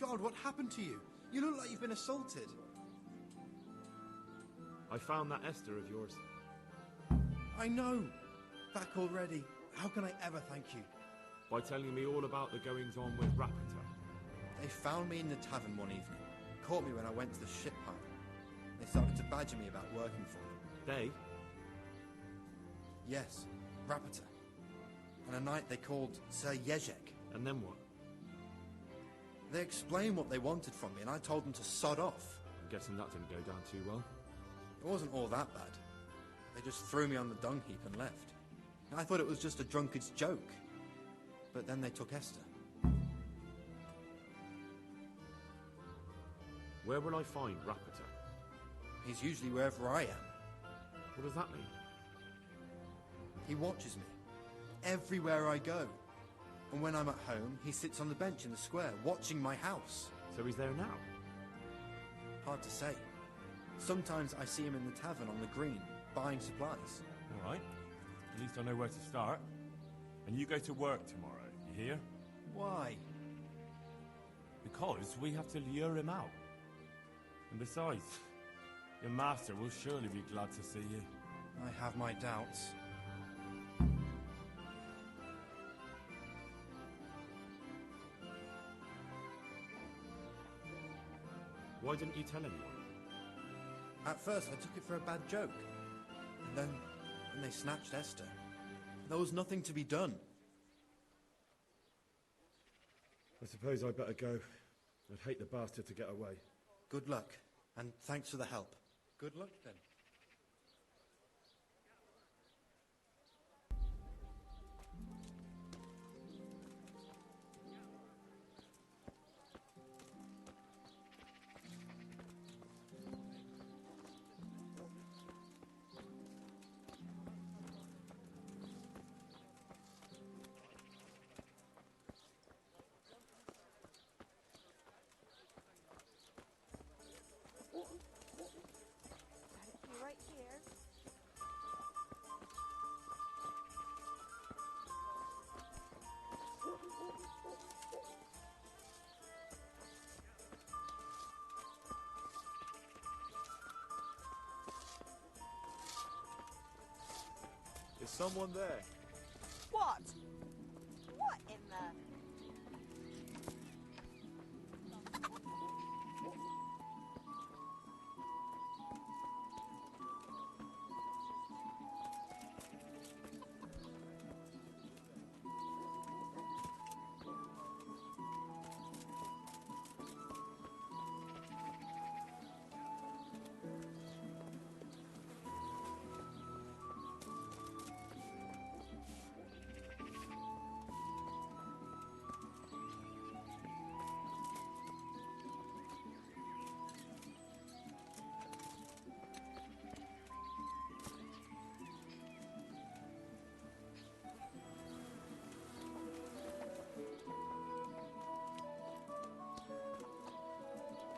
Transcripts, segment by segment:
God, what happened to you? You look like you've been assaulted. I found that Esther of yours. I know. Back already. How can I ever thank you? By telling me all about the goings-on with Rapita. They found me in the tavern one evening. Caught me when I went to the ship pile. They started to badger me about working for them. They? Yes, Rapita. And a night they called Sir Jezek. And then what? They explained what they wanted from me, and I told them to sod off. I'm guessing that didn't go down too well. It wasn't all that bad. They just threw me on the dung heap and left. I thought it was just a drunkard's joke. But then they took Esther. Where will I find Rapita? He's usually wherever I am. What does that mean? He watches me. Everywhere I go. And when I'm at home, he sits on the bench in the square, watching my house. So he's there now? Hard to say. Sometimes I see him in the tavern on the green, buying supplies. All right. At least I know where to start. And you go to work tomorrow, you hear? Why? Because we have to lure him out. And besides, your master will surely be glad to see you. I have my doubts. Why didn't you tell anyone? At first I took it for a bad joke. And then they snatched Esther. There was nothing to be done. I suppose I'd better go. I'd hate the bastard to get away. Good luck, and thanks for the help. Good luck then. Right here. Is someone there? What? What in the...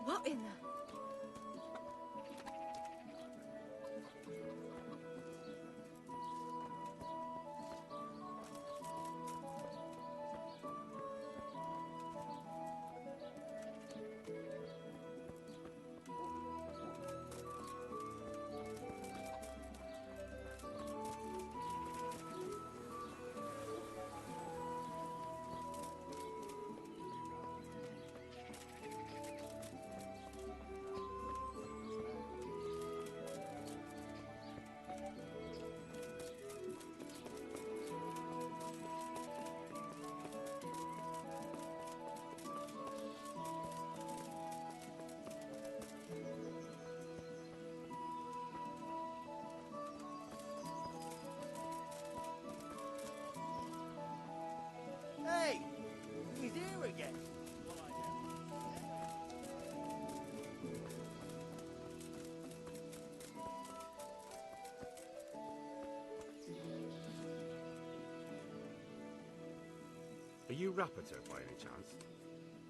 What in the... Hey! He's here again. Are you Rapita by any chance?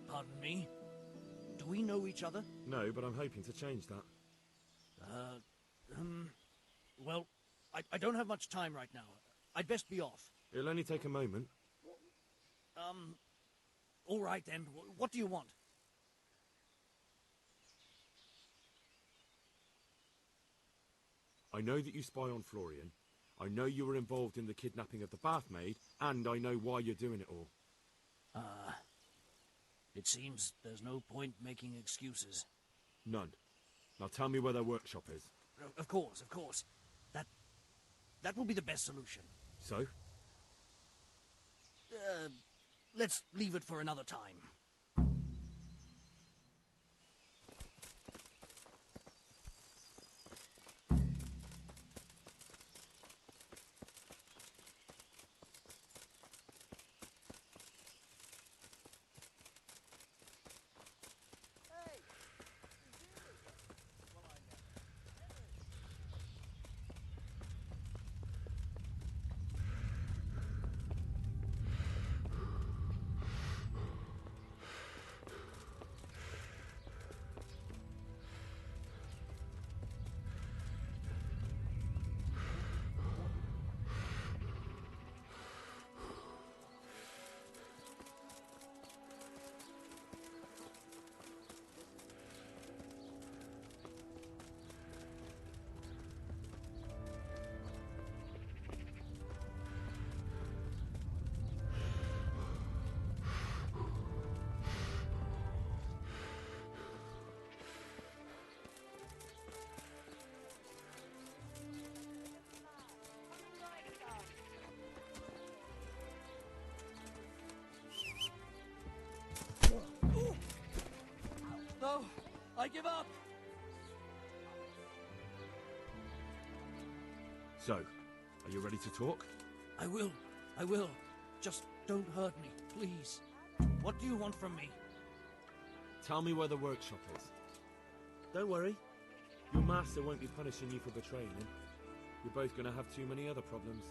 Pardon me? Do we know each other? No, but I'm hoping to change that. Well, I don't have much time right now. I'd best be off. It'll only take a moment. All right then. What do you want? I know that you spy on Florian. I know you were involved in the kidnapping of the bath maid, and I know why you're doing it all. It seems there's no point making excuses. None. Now tell me where their workshop is. Of course, of course. That will be the best solution. So? Let's leave it for another time. No, I give up. So, are you ready to talk? I will. Just don't hurt me, please. What do you want from me? Tell me where the workshop is. Don't worry. Your master won't be punishing you for betraying him. You're both going to have too many other problems.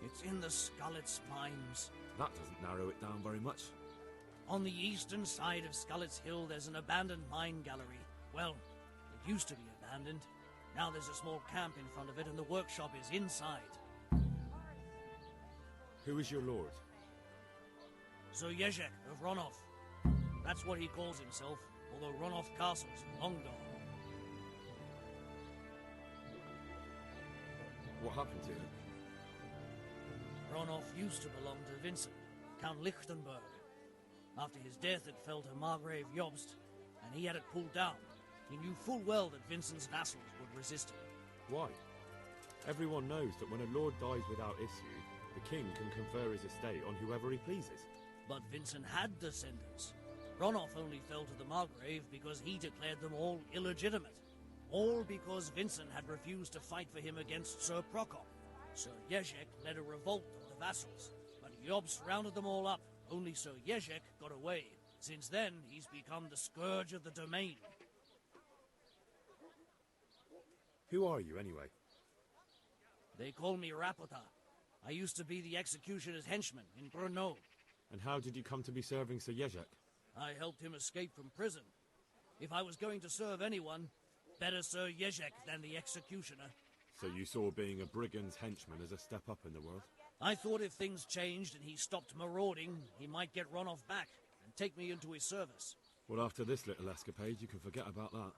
It's in the Skullet's mines. That doesn't narrow it down very much. On the eastern side of Skullet's Hill, there's an abandoned mine gallery. Well, it used to be abandoned. Now there's a small camp in front of it, and the workshop is inside. Who is your lord? Sir Jezek of Ronov. That's what he calls himself, although Ronov Castle's long gone. What happened to him? Ronov used to belong to Vincent, Count Lichtenberg. After his death, it fell to Margrave Jobst, and he had it pulled down. He knew full well that Vincent's vassals would resist him. Why? Everyone knows that when a lord dies without issue, the king can confer his estate on whoever he pleases. But Vincent had descendants. Ronov only fell to the Margrave because he declared them all illegitimate. All because Vincent had refused to fight for him against Sir Prokop. Sir Jezek led a revolt of the vassals, but Jobst rounded them all up. Only Sir Jezek got away. Since then, he's become the scourge of the domain. Who are you, anyway? They call me Rapota. I used to be the executioner's henchman in Brno. And how did you come to be serving Sir Jezek? I helped him escape from prison. If I was going to serve anyone, better Sir Jezek than the executioner. So you saw being a brigand's henchman as a step up in the world? I thought if things changed and he stopped marauding, he might get Ronov back and take me into his service. Well, after this little escapade, you can forget about that.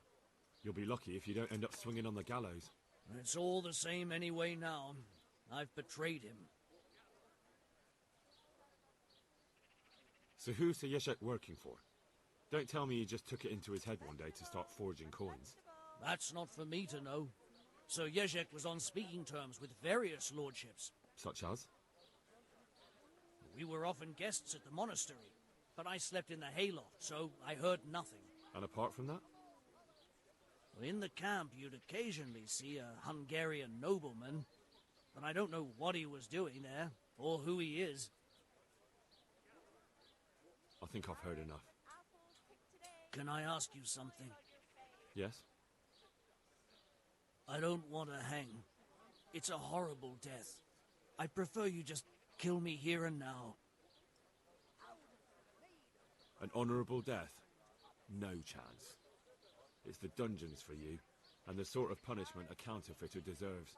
You'll be lucky if you don't end up swinging on the gallows. It's all the same anyway now. I've betrayed him. So who's Sir Jezek working for? Don't tell me he just took it into his head one day to start forging coins. That's not for me to know. Sir Jezek was on speaking terms with various lordships. Such as? We were often guests at the monastery, but I slept in the hayloft, so I heard nothing. And apart from that? In the camp, you'd occasionally see a Hungarian nobleman, but I don't know what he was doing there, or who he is. I think I've heard enough. Can I ask you something? Yes? I don't want to hang. It's a horrible death. I prefer you just kill me here and now. An honourable death? No chance. It's the dungeons for you, and the sort of punishment a counterfeiter deserves.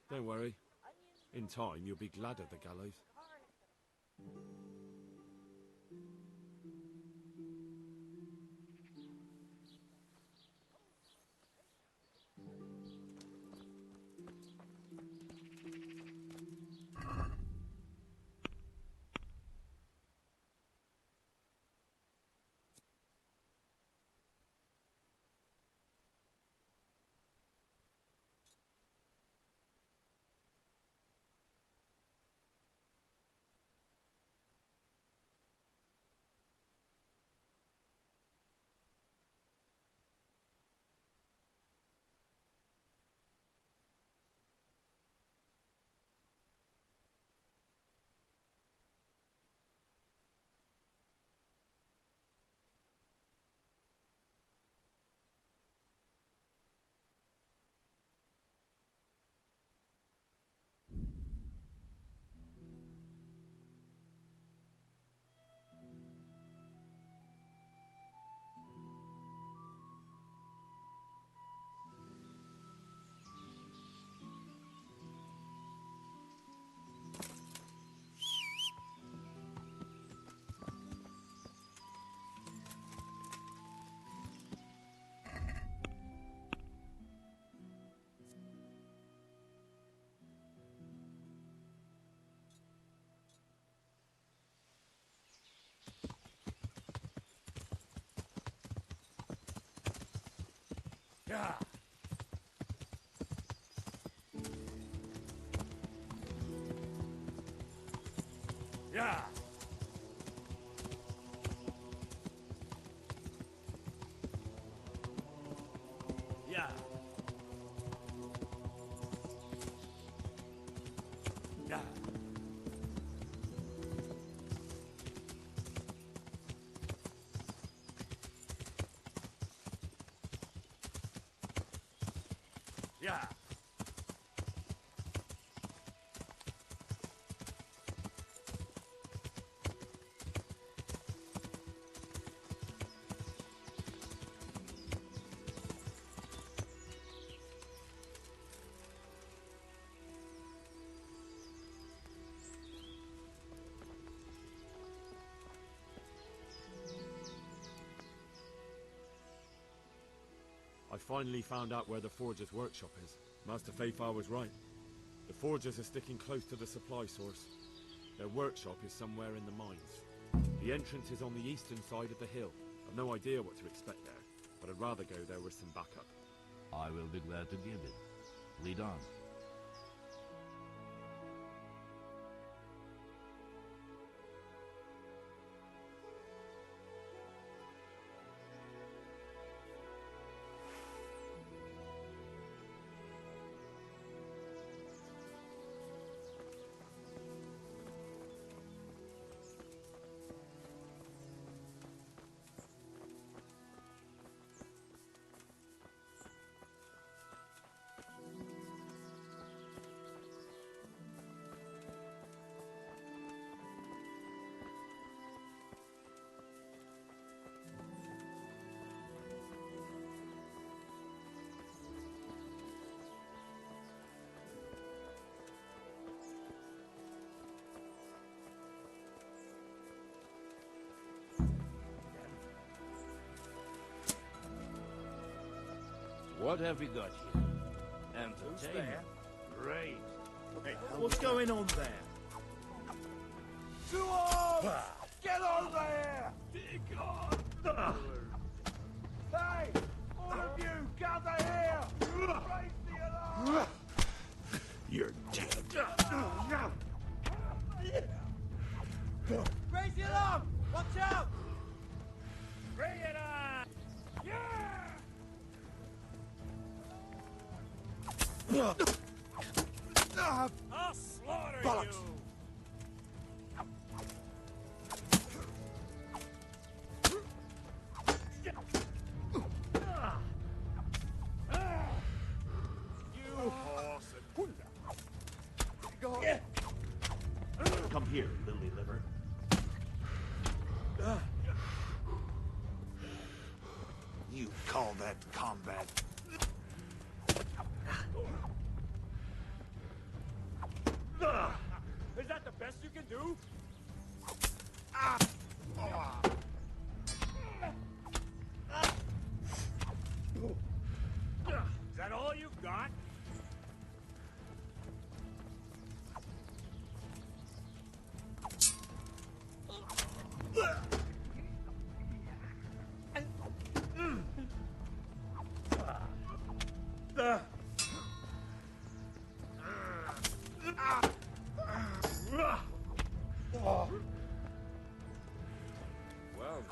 Don't worry. In time, you'll be glad of the gallows. Yeah. Yeah. Yeah. Yeah. Yeah. I finally found out where the Forger's workshop is. Master Faithfar was right. The Forgers are sticking close to the supply source. Their workshop is somewhere in the mines. The entrance is on the eastern side of the hill. I've no idea what to expect there, but I'd rather go there with some backup. I will be glad to give it. Lead on. What have we got here? Entertainment. Great. Hey, what's going on there? To arms! Get over here! Dig on! Hey! All of you, gather here! Raise the alarm! You're dead. Raise the alarm! Watch out! Bring it on! Yeah! I'll slaughter Bollocks. you! You horse and Come here, lily liver. You call that combat? Is that the best you can do? Is that all you got? Well,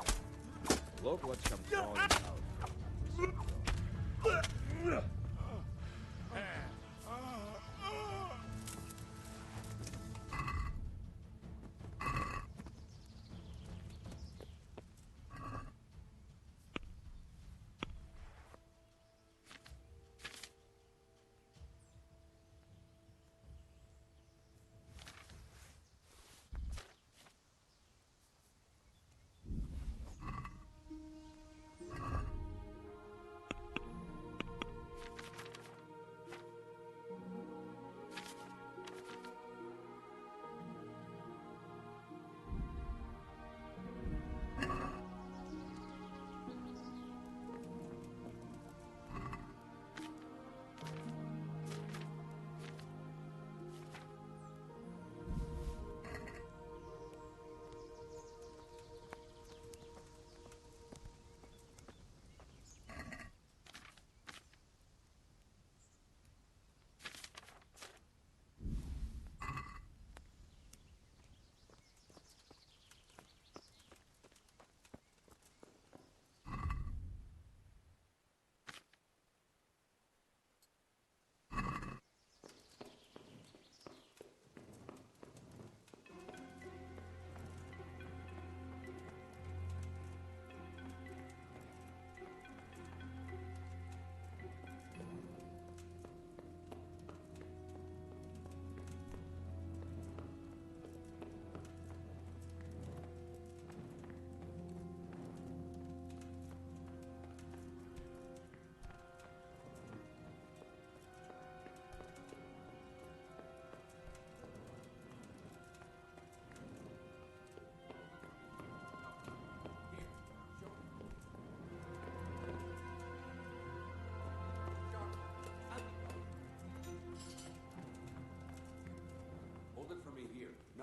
look what's come falling out.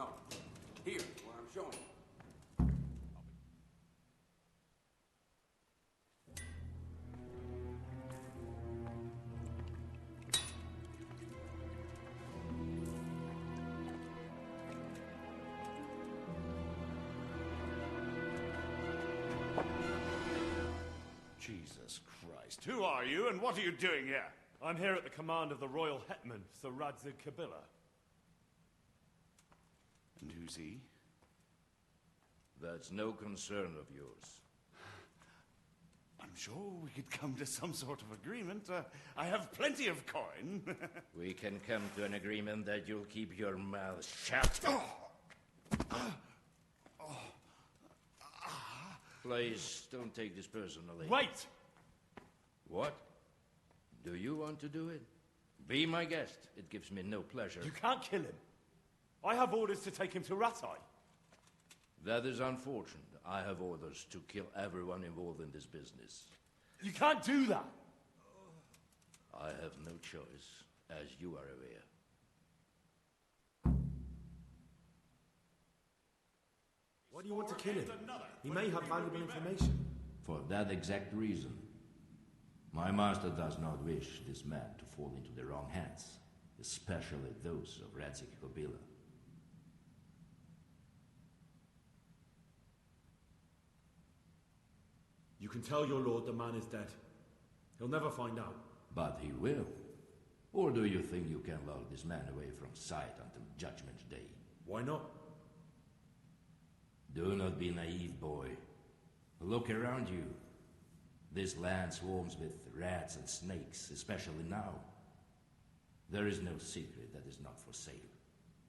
No. Here, where I'm showing you. Jesus Christ. Who are you and what are you doing here? I'm here at the command of the royal hetman, Sir Radzig Kabila. And who's he? That's no concern of yours. I'm sure we could come to some sort of agreement. I have plenty of coin. We can come to an agreement that you'll keep your mouth shut. Please, don't take this personally. Wait! What? Do you want to do it? Be my guest. It gives me no pleasure. You can't kill him. I have orders to take him to Ratai. That is unfortunate. I have orders to kill everyone involved in this business. You can't do that! I have no choice, as you are aware. Why do you want to kill him? He may have valuable information. For that exact reason. My master does not wish this man to fall into the wrong hands, especially those of Radzig Kabila. You can tell your lord the man is dead. He'll never find out. But he will. Or do you think you can lure this man away from sight until Judgment Day? Why not? Do not be naive, boy. Look around you. This land swarms with rats and snakes, especially now. There is no secret that is not for sale.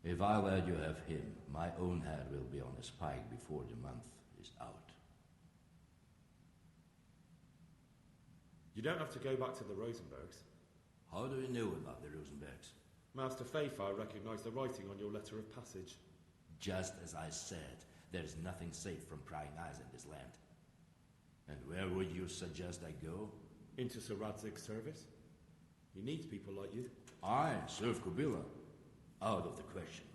If I let you have him, my own head will be on a spike before the month is out. You don't have to go back to the Rosenbergs. How do you know about the Rosenbergs? Master Fayfire recognized the writing on your letter of passage. Just as I said, there's nothing safe from prying eyes in this land. And where would you suggest I go? Into Sir Radzig's service. He needs people like you. I serve Kabila. Out of the question.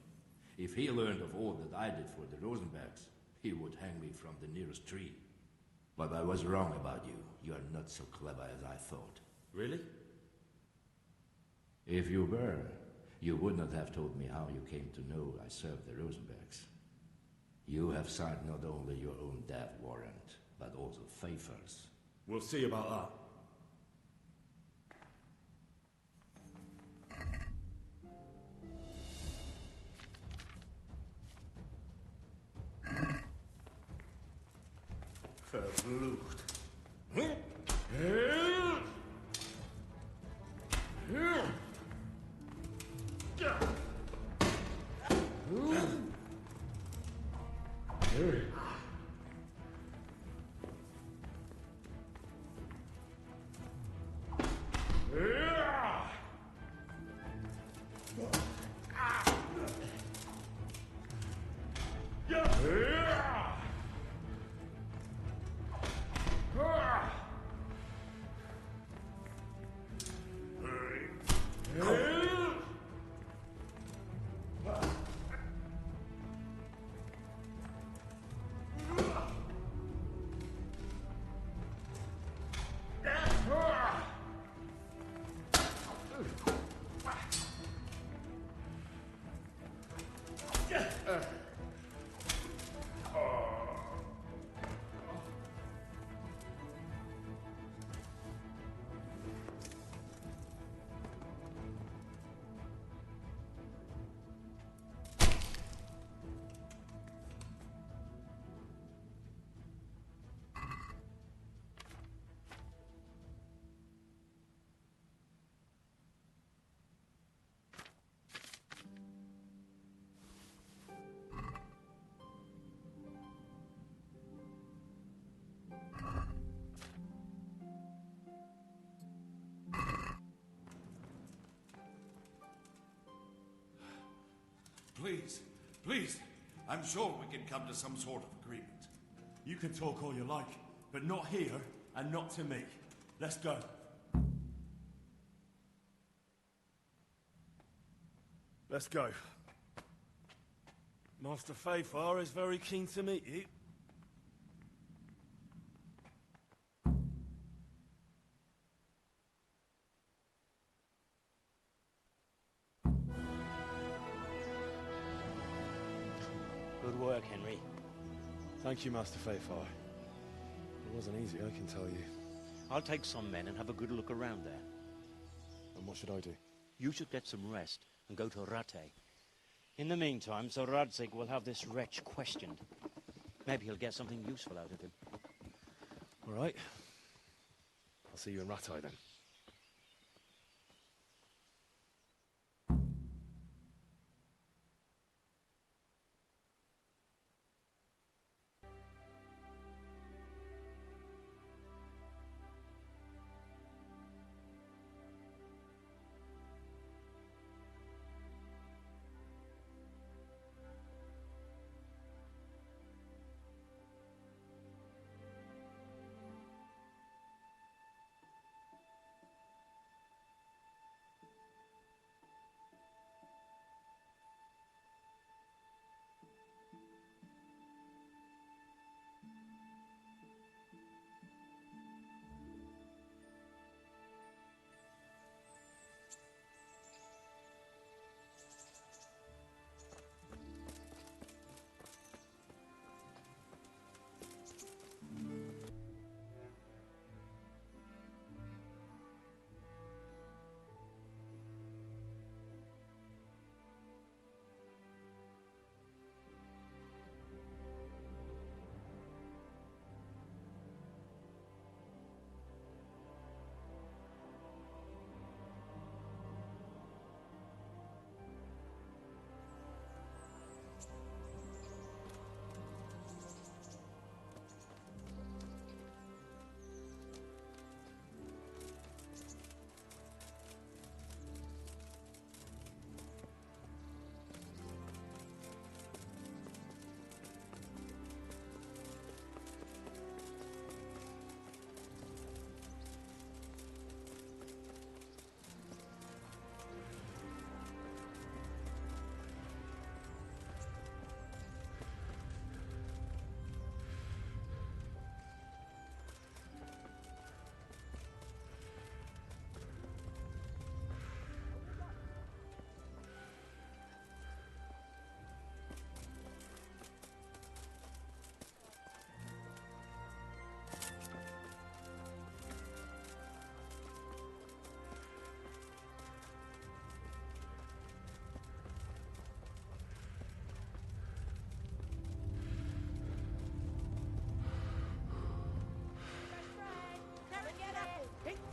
If he learned of all that I did for the Rosenbergs, he would hang me from the nearest tree. But I was wrong about you. You are not so clever as I thought. Really? If you were, you would not have told me how you came to know I served the Rosenbergs. You have signed not only your own death warrant, but also Fayfire's. We'll see about that. Verflucht. Please, please. I'm sure we can come to some sort of agreement. You can talk all you like, but not here and not to me. Let's go. Let's go. Master Fayfar is very keen to meet you. Good work, Henry. Thank you, Master Fayfar. It wasn't easy, I can tell you. I'll take some men and have a good look around there. And what should I do? You should get some rest and go to Rattay. In the meantime, Sir Radzig will have this wretch questioned. Maybe he'll get something useful out of him. All right. I'll see you in Rattay then.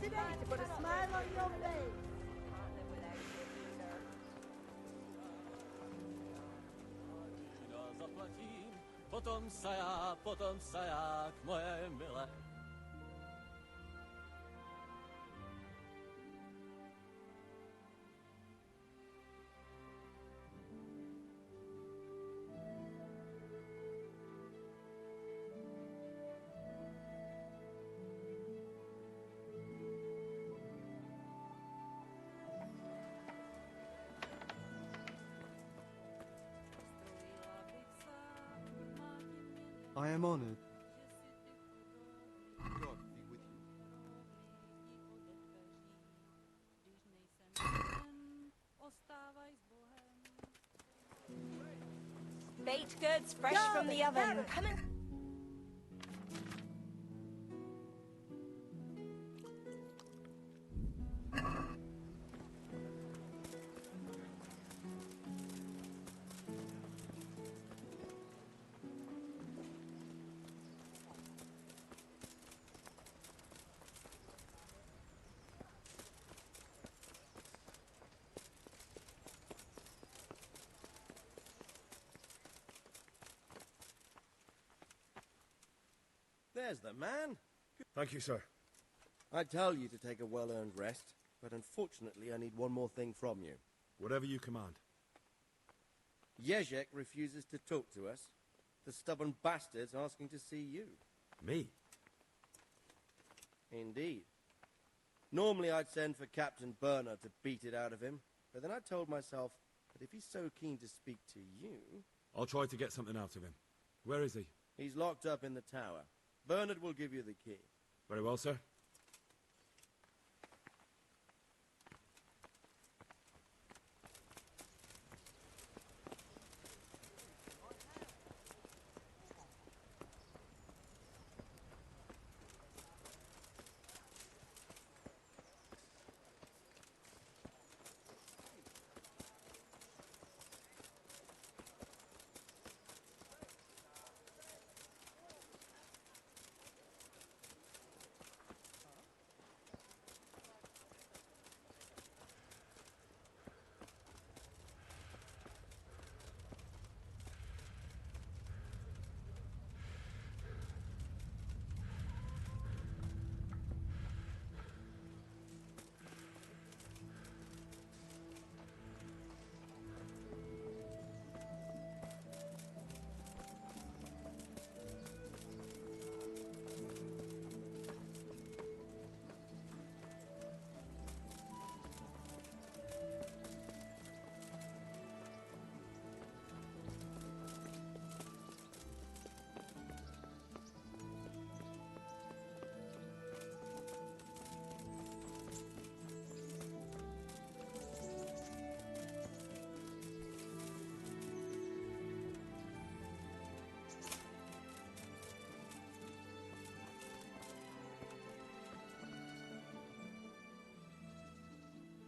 Today to put a smile on your face. Potom saják, moje milé. I am honored. God be with you. Baked goods fresh from the oven. Come in. There's the man. Thank you, sir. I tell you to take a well-earned rest, but unfortunately I need one more thing from you. Whatever you command. Jezek refuses to talk to us. The stubborn bastard's asking to see you. Me? Indeed. Normally I'd send for Captain Burner to beat it out of him, but then I told myself that if he's so keen to speak to you, I'll try to get something out of him. Where is he? He's locked up in the tower. Bernard will give you the key. Very well, sir.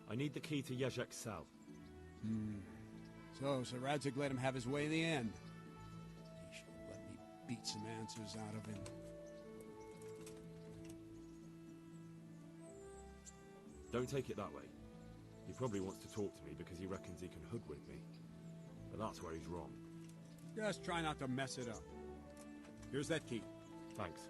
I need the key to Yezhek's cell. So, Sir Radzig let him have his way in the end. He should have let me beat some answers out of him. Don't take it that way. He probably wants to talk to me because he reckons he can hoodwink me. But that's where he's wrong. Just try not to mess it up. Here's that key. Thanks.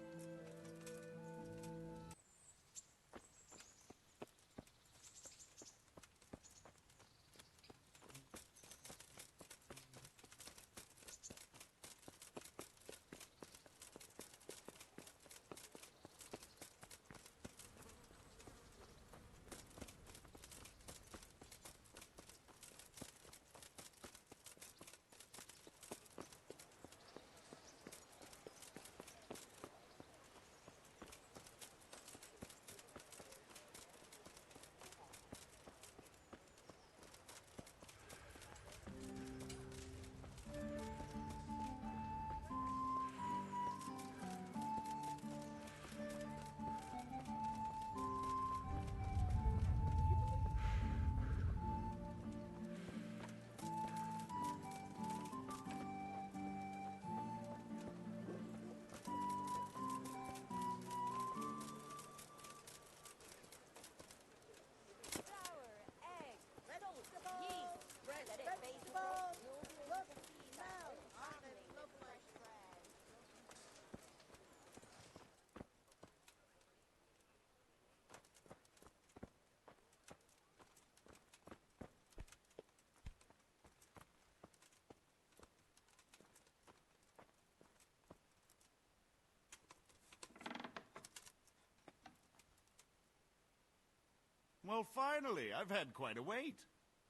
Well, finally, I've had quite a wait.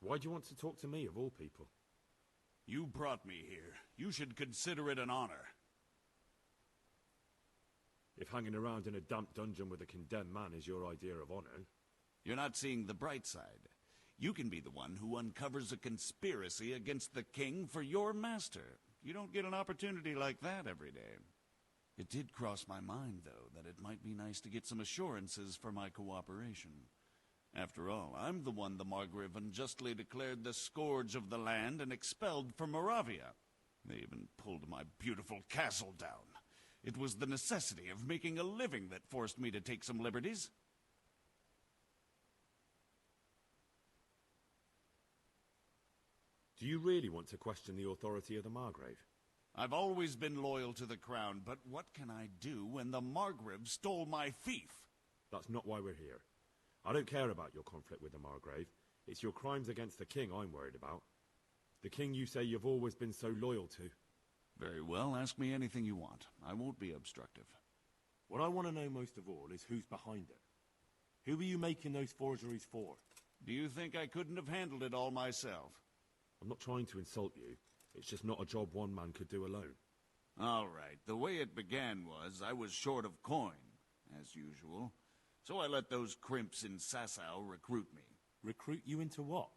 Why do you want to talk to me, of all people? You brought me here. You should consider it an honor. If hanging around in a damp dungeon with a condemned man is your idea of honor... You're not seeing the bright side. You can be the one who uncovers a conspiracy against the king for your master. You don't get an opportunity like that every day. It did cross my mind, though, that it might be nice to get some assurances for my cooperation. After all, I'm the one the Margrave unjustly declared the scourge of the land and expelled from Moravia. They even pulled my beautiful castle down. It was the necessity of making a living that forced me to take some liberties. Do you really want to question the authority of the Margrave? I've always been loyal to the crown, but what can I do when the Margrave stole my fief? That's not why we're here. I don't care about your conflict with the Margrave. It's your crimes against the king I'm worried about. The king you say you've always been so loyal to. Very well, ask me anything you want. I won't be obstructive. What I want to know most of all is who's behind it. Who are you making those forgeries for? Do you think I couldn't have handled it all myself? I'm not trying to insult you. It's just not a job one man could do alone. All right, the way it began was I was short of coin, as usual. So I let those crimps in Sasau recruit me. Recruit you into what?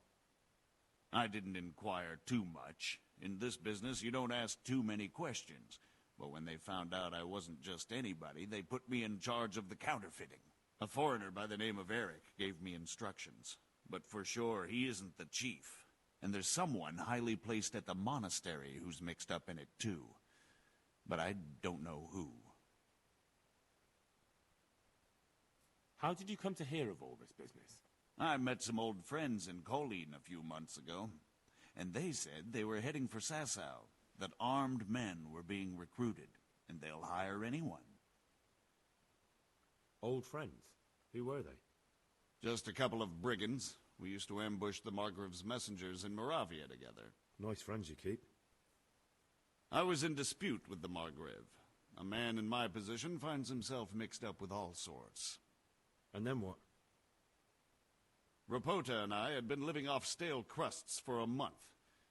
I didn't inquire too much. In this business, you don't ask too many questions. But when they found out I wasn't just anybody, they put me in charge of the counterfeiting. A foreigner by the name of Eric gave me instructions. But for sure, he isn't the chief. And there's someone highly placed at the monastery who's mixed up in it too. But I don't know who. How did you come to hear of all this business? I met some old friends in Colleen a few months ago, and they said they were heading for Sasau, that armed men were being recruited, and they'll hire anyone. Old friends? Who were they? Just a couple of brigands. We used to ambush the Margrave's messengers in Moravia together. Nice friends you keep. I was in dispute with the Margrave. A man in my position finds himself mixed up with all sorts. And then what? Rapota and I had been living off stale crusts for a month,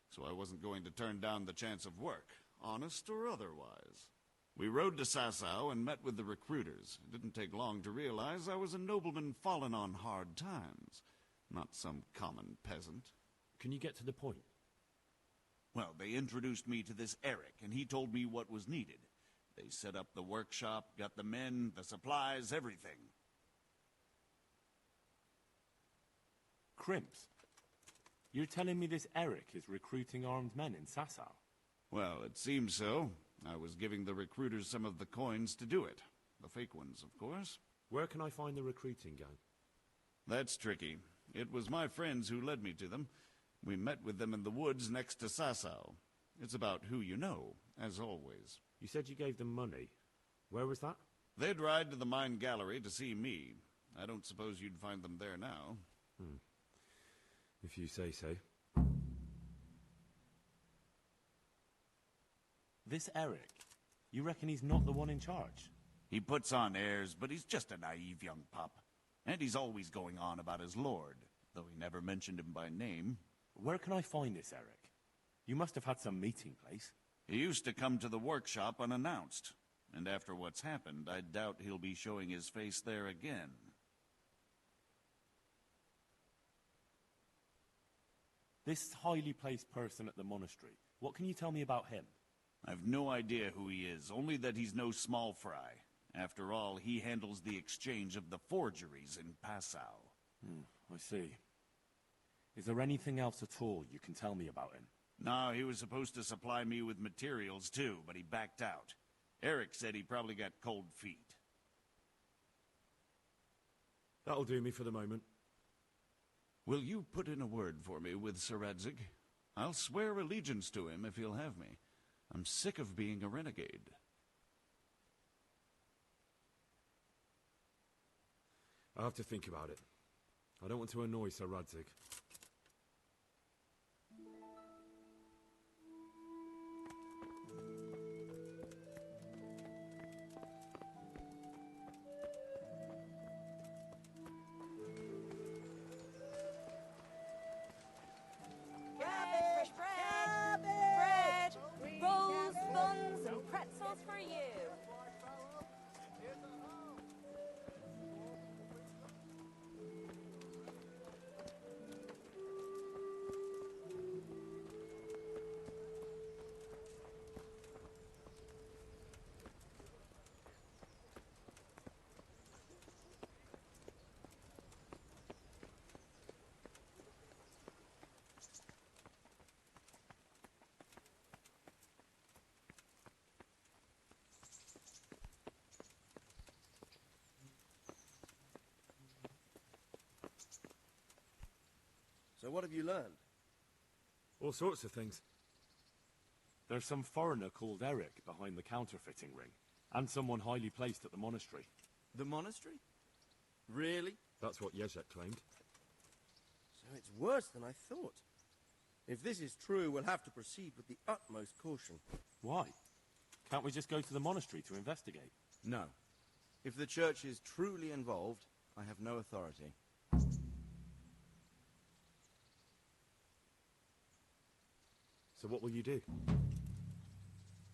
so I wasn't going to turn down the chance of work, honest or otherwise. We rode to Sasau and met with the recruiters. It didn't take long to realize I was a nobleman fallen on hard times, not some common peasant. Can you get to the point? Well, they introduced me to this Eric, and he told me what was needed. They set up the workshop, got the men, the supplies, everything. Crimps? You're telling me this Eric is recruiting armed men in Sasau? Well, it seems so. I was giving the recruiters some of the coins to do it. The fake ones, of course. Where can I find the recruiting gang? That's tricky. It was my friends who led me to them. We met with them in the woods next to Sasau. It's about who you know, as always. You said you gave them money. Where was that? They'd ride to the mine gallery to see me. I don't suppose you'd find them there now. If you say so. This Eric, you reckon he's not the one in charge? He puts on airs, but he's just a naive young pup. And he's always going on about his lord, though he never mentioned him by name. Where can I find this Eric? You must have had some meeting place. He used to come to the workshop unannounced. And after what's happened, I doubt he'll be showing his face there again. This highly placed person at the monastery, what can you tell me about him? I've no idea who he is, only that he's no small fry. After all, he handles the exchange of the forgeries in Passau. I see. Is there anything else at all you can tell me about him? No, he was supposed to supply me with materials too, but he backed out. Eric said he probably got cold feet. That'll do me for the moment. Will you put in a word for me with Sir Radzig? I'll swear allegiance to him if he'll have me. I'm sick of being a renegade. I'll have to think about it. I don't want to annoy Sir Radzig. Fresh bread, rolls, buns, and pretzels for you. So what have you learned? All sorts of things. There's some foreigner called Eric behind the counterfeiting ring, and someone highly placed at the monastery. The monastery? Really? That's what Jezek claimed. So it's worse than I thought. If this is true, we'll have to proceed with the utmost caution. Why? Can't we just go to the monastery to investigate? No. If the church is truly involved, I have no authority. So what will you do?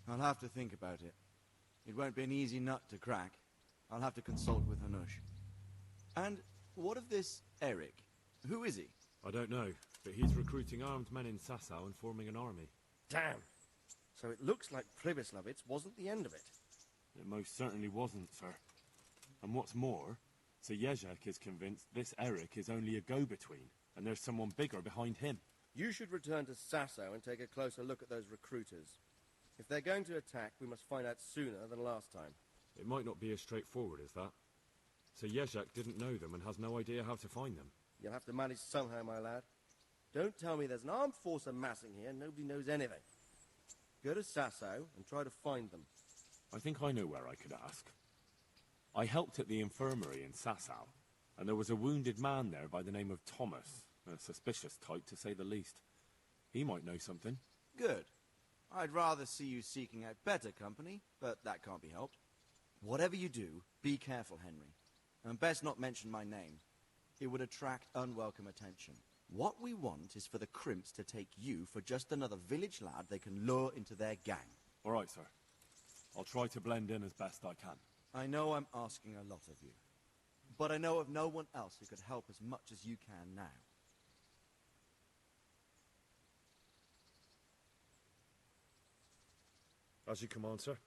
I'll have to think about it. It won't be an easy nut to crack. I'll have to consult with Hanush. And what of this Eric? Who is he? I don't know, but he's recruiting armed men in Sasau and forming an army. Damn. So it looks like Pribyslavitz wasn't the end of it. It most certainly wasn't, sir. And what's more, Sir Jezek is convinced this Eric is only a go-between, and there's someone bigger behind him. You should return to Sasau and take a closer look at those recruiters. If they're going to attack, we must find out sooner than last time. It might not be as straightforward as that. Sir Jezek didn't know them and has no idea how to find them. You'll have to manage somehow, my lad. Don't tell me there's an armed force amassing here and nobody knows anything. Go to Sasau and try to find them. I think I know where I could ask. I helped at the infirmary in Sasau, and there was a wounded man there by the name of Thomas, a suspicious type to say the least. He might know something. Good. I'd rather see you seeking out better company, but that can't be helped. Whatever you do, be careful, Henry. And best not mention my name. It would attract unwelcome attention. What we want is for the crimps to take you for just another village lad they can lure into their gang. All right, sir. I'll try to blend in as best I can. I know I'm asking a lot of you, but I know of no one else who could help as much as you can now. As you command, sir.